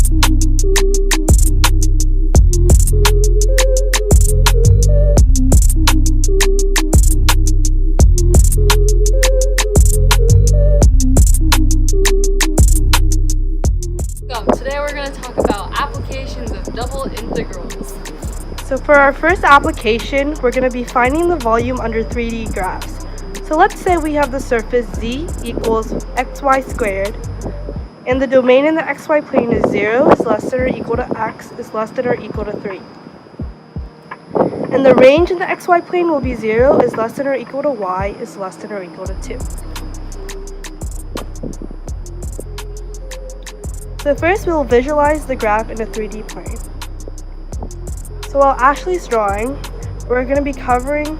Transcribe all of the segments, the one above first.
Today we're going to talk about applications of double integrals. So for our first application, we're going to be finding the volume under 3D graphs. So let's say we have the surface z equals xy squared, and the domain in the xy plane is 0 is less than or equal to x is less than or equal to 3. And the range in the xy plane will be 0 is less than or equal to y is less than or equal to 2. So first we'll visualize the graph in a 3D plane. So while Ashley's drawing, we're going to be covering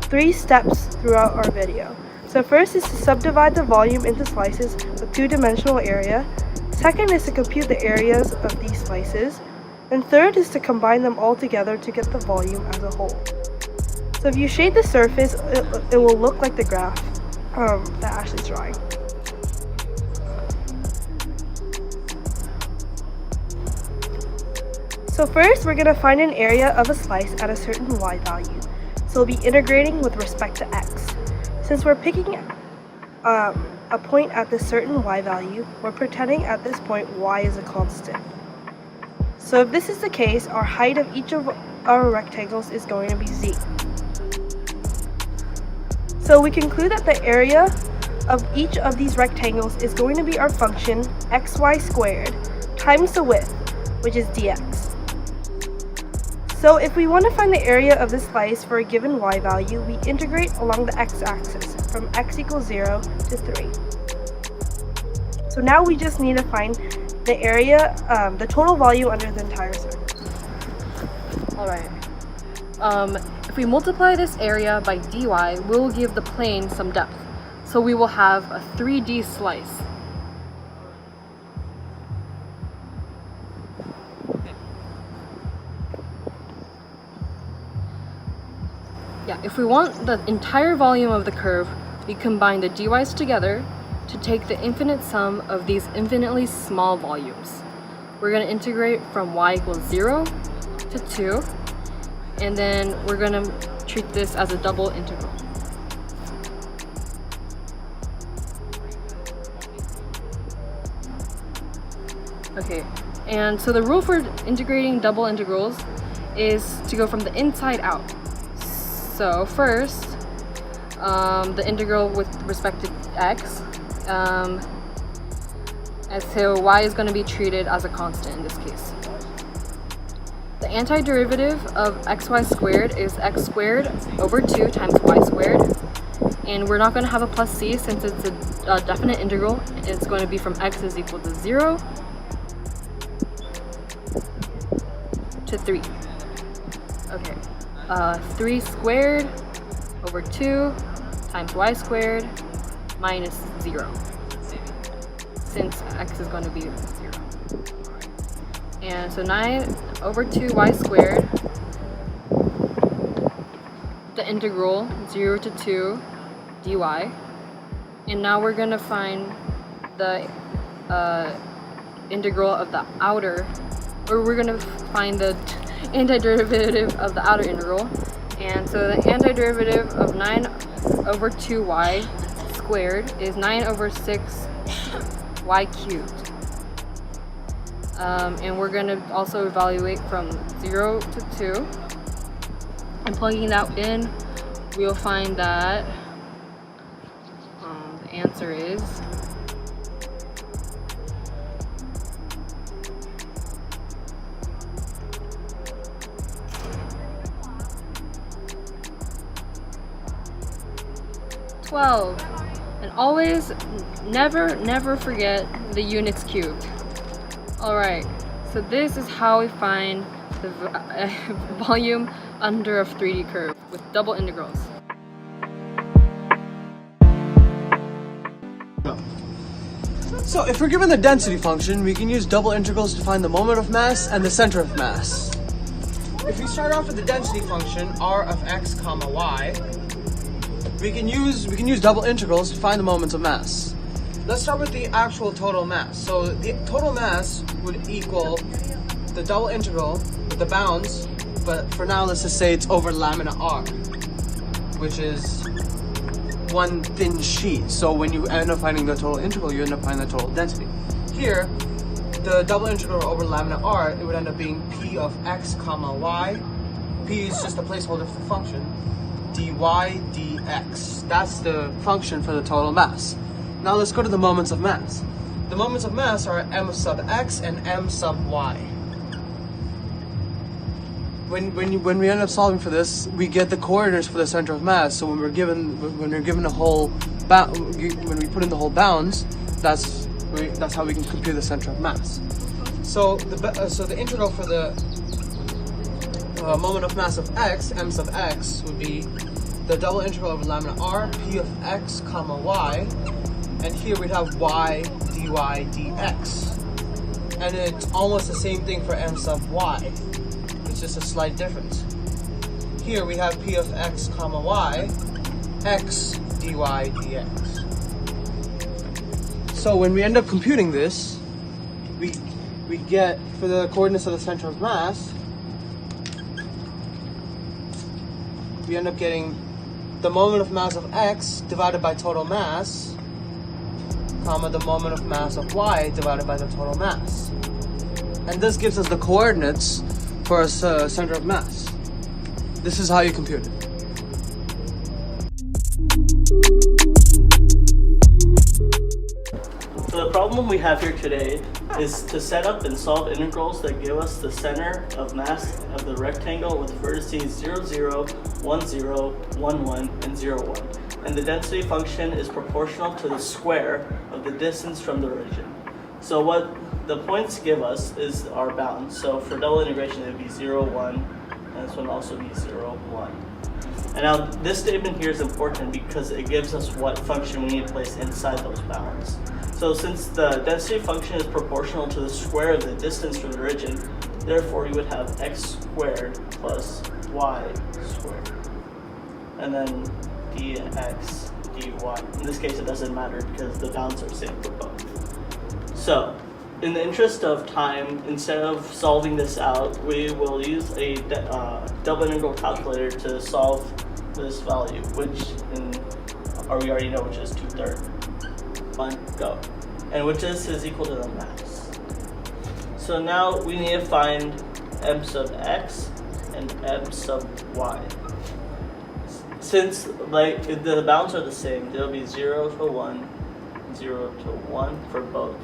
3 steps throughout our video. So first is to subdivide the volume into slices with 2-dimensional area. Second is to compute the areas of these slices. And third is to combine them all together to get the volume as a whole. So if you shade the surface, it will look like the graph that Ashley's drawing. So first, we're going to find an area of a slice at a certain y value. So we'll be integrating with respect to x. Since we're picking a point at this certain y value, we're pretending at this point y is a constant. So if this is the case, our height of each of our rectangles is going to be z. So we conclude that the area of each of these rectangles is going to be our function xy squared times the width, which is dx. So if we want to find the area of the slice for a given y value, we integrate along the x-axis from x equals 0 to 3. So now we just need to find the area, the total volume under the entire circle. Alright. If we multiply this area by dy, we'll give the plane some depth. So we will have a 3D slice. Yeah, if we want the entire volume of the curve, we combine the dy's together to take the infinite sum of these infinitely small volumes. We're going to integrate from y equals 0 to 2, and then we're going to treat this as a double integral. Okay, and so the rule for integrating double integrals is to go from the inside out. So first, the integral with respect to x, and so y is going to be treated as a constant in this case. The antiderivative of xy squared is x squared over 2 times y squared, and we're not going to have a plus c since it's a definite integral. It's going to be from x is equal to 0 to 3. Okay. 3 squared over 2 times y squared minus 0, since x is going to be 0. And so 9 over 2y squared, the integral 0 to 2 dy. And now we're going to find the integral of the outer, or we're going to find the antiderivative of the outer integral. And so the antiderivative of 9 over 2y squared is 9 over 6 y cubed. And we're going to also evaluate from 0 to 2. And plugging that in, we'll find that the answer is and always never forget the units cubed. Alright, so this is how we find the volume under a 3D curve with double integrals. So if we're given the density function, we can use double integrals to find the moment of mass and the center of mass. If we start off with the density function r of x comma y, we can use double integrals to find the moments of mass. let's start with the actual total mass. So the total mass would equal the double integral with the bounds, but for now let's just say it's over lamina r, which is one thin sheet. So when you end up finding the total integral, you end up finding the total density. Here, the double integral over lamina r, it would end up being p of x comma y. P is just a placeholder for the function. dy dx. That's the function for the total mass. Now let's go to the moments of mass. The moments of mass are m sub x and m sub y. When we end up solving for this, we get the coordinates for the center of mass. So when we're given the whole when we put in the whole bounds, that's how we can compute the center of mass. So the integral for the moment of mass of x, m sub x, would be the double integral over lamina r, p of x comma y, and here we'd have y dy dx. And it's almost the same thing for m sub y. It's just a slight difference. Here we have p of x comma y, x dy dx. So when we end up computing this, we get, for the coordinates of the center of mass, we end up getting the moment of mass of x divided by total mass, comma the moment of mass of y divided by the total mass. And this gives us the coordinates for a center of mass. This is how you compute it. So the problem we have here today is to set up and solve integrals that give us the center of mass of the rectangle with vertices 0, 0, 1, 0, 1, 1, and 0, 1. And the density function is proportional to the square of the distance from the origin. So what the points give us is our bounds. So for double integration, it would be 0, 1, and this one also be 0, 1. And now this statement here is important because it gives us what function we need to place inside those bounds. So since the density function is proportional to the square of the distance from the origin, therefore you would have x squared plus y squared. And then dx dy. In this case it doesn't matter because the bounds are the same for both. So in the interest of time, instead of solving this out, we will use a double integral calculator to solve this value, which we already know, which is 2/3. Fine, go. And which is equal to the mass. So now we need to find m sub x and m sub y. Since the bounds are the same, there'll be 0 to 1, 0 to 1 for both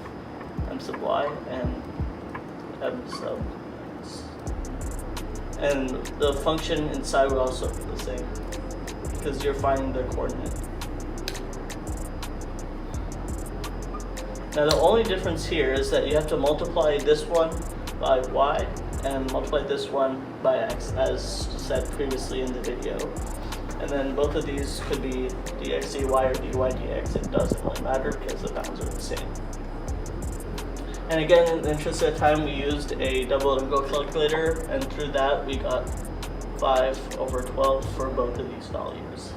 m sub y and m sub x. And the function inside will also be the same because you're finding the coordinate. Now the only difference here is that you have to multiply this one by y and multiply this one by x, as said previously in the video. And then both of these could be dx dy or dy dx. It doesn't really matter because the bounds are the same. And again, in the interest of time, we used a double integral calculator, and through that we got 5/12 for both of these values.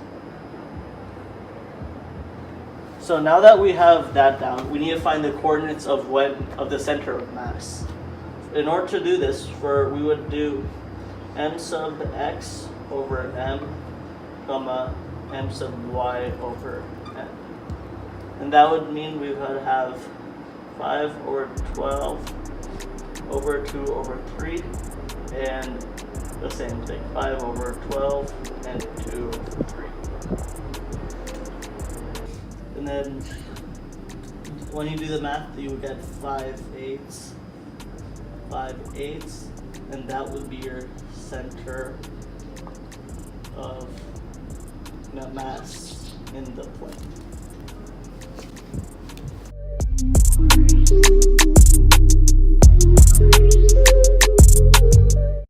So now that we have that down, we need to find the coordinates of the center of mass. In order to do this, we would do m sub x over m, comma m sub y over n. And that would mean we would have 5/12 over 2 over 3, and the same thing, 5/12 and 2 over 3. And then when you do the math, you would get 5/8, and that would be your center of mass in the plane.